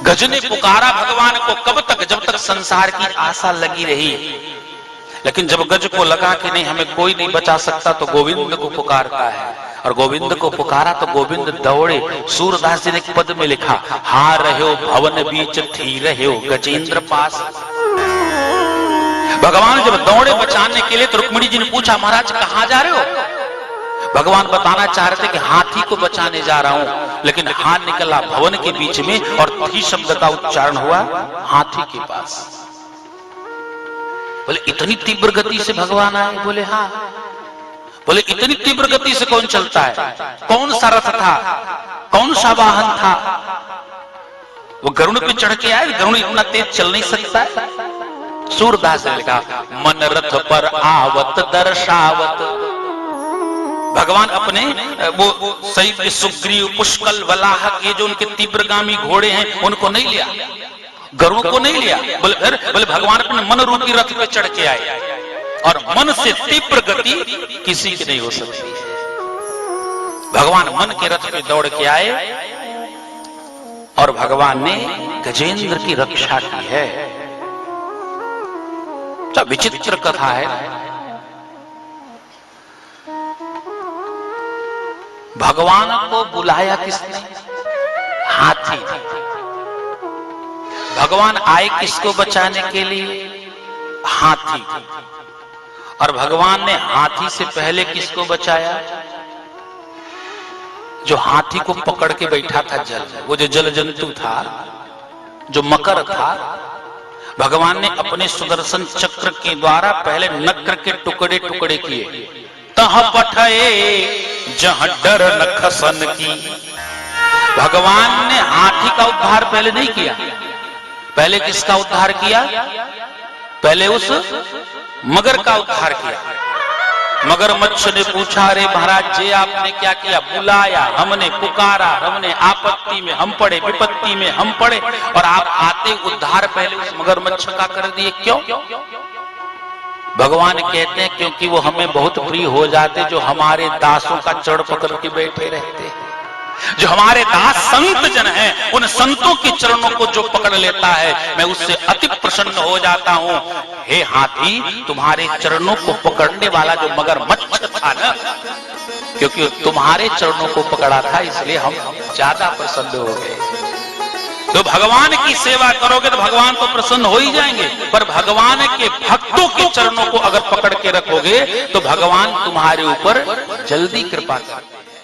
गज ने पुकारा भगवान को कब तक, जब तक संसार की आशा लगी रही। लेकिन जब गज को लगा कि नहीं हमें कोई नहीं बचा सकता, तो गोविंद को पुकारता है, और गोविंद को पुकारा तो गोविंद दौड़े। सूरदास जी ने एक पद में लिखा, हार रहे भवन बीच थी रहे गजेंद्र पास। भगवान जब दौड़े बचाने के लिए तो रुक्मिणी जी ने पूछा, महाराज कहां जा रहे हो? भगवान बताना चाह रहे थे कि हाथी को बचाने जा रहा हूं, लेकिन हाथ निकला भवन के बीच में और थी शब्द का उच्चारण हुआ हाथी के पास। बोले इतनी तीव्र गति से भगवान आए? बोले हाँ। बोले इतनी तीव्र गति से कौन चलता है? कौन सा रथ था? कौन सा वाहन था? वो गरुड़ पे चढ़ के आए? गरुड़ इतना तेज चल नहीं सकता है। सूरदास ने लिखा, मन रथ पर आवत दर्शावत। भगवान अपने वो सही सुग्रीव पुष्कल वलाहक, ये जो उनके तीव्रगामी घोड़े हैं उनको नहीं लिया, गरुड़ को नहीं लिया। बोले भगवान अपने मन रूपी रथ पे चढ़ के आए, और मन से तीव्र गति किसी की नहीं हो सकती। भगवान मन के रथ पे दौड़ के आए और भगवान ने गजेंद्र की रक्षा की है। विचित्र कथा है। भगवान को बुलाया किसने? हाथी। भगवान आए किसको बचाने के लिए? हाथी। और भगवान ने हाथी से पहले किसको बचाया? जो हाथी को पकड़ के बैठा था जल, वो जो जल जंतु था, जो मकर था, भगवान ने अपने सुदर्शन चक्र के द्वारा पहले नक्र के टुकड़े टुकड़े किए। तह पठए जहां डर न खसन की। भगवान ने हाथी का उद्धार पहले नहीं किया, पहले किसका उद्धार किया? पहले उस मगर का उद्धार किया। मगरमच्छ ने पूछा, अरे महाराज जी आपने क्या किया? बुलाया, हमने पुकारा, हमने आपत्ति में हम पड़े, विपत्ति में हम पड़े, और आप आते उद्धार पहले उस मगरमच्छ का कर दिए। क्यों? भगवान कहते हैं क्योंकि वो हमें बहुत प्रिय हो जाते, जो हमारे दासों का चढ़ पकड़ के बैठे रहते हैं। जो हमारे दास संत जन हैं, उन संतों के चरणों को जो पकड़ लेता है, मैं उससे अति प्रसन्न हो जाता हूं। हे हाथी, तुम्हारे चरणों को पकड़ने वाला जो मगरमच्छ था ना, क्योंकि तुम्हारे चरणों को पकड़ा था, इसलिए हम ज्यादा प्रसन्न हो गए। तो भगवान की सेवा करोगे तो भगवान तो प्रसन्न हो ही जाएंगे, पर भगवान के भक्तों के चरणों को अगर पकड़ के रखोगे तो भगवान तुम्हारे ऊपर जल्दी कृपा करते हैं।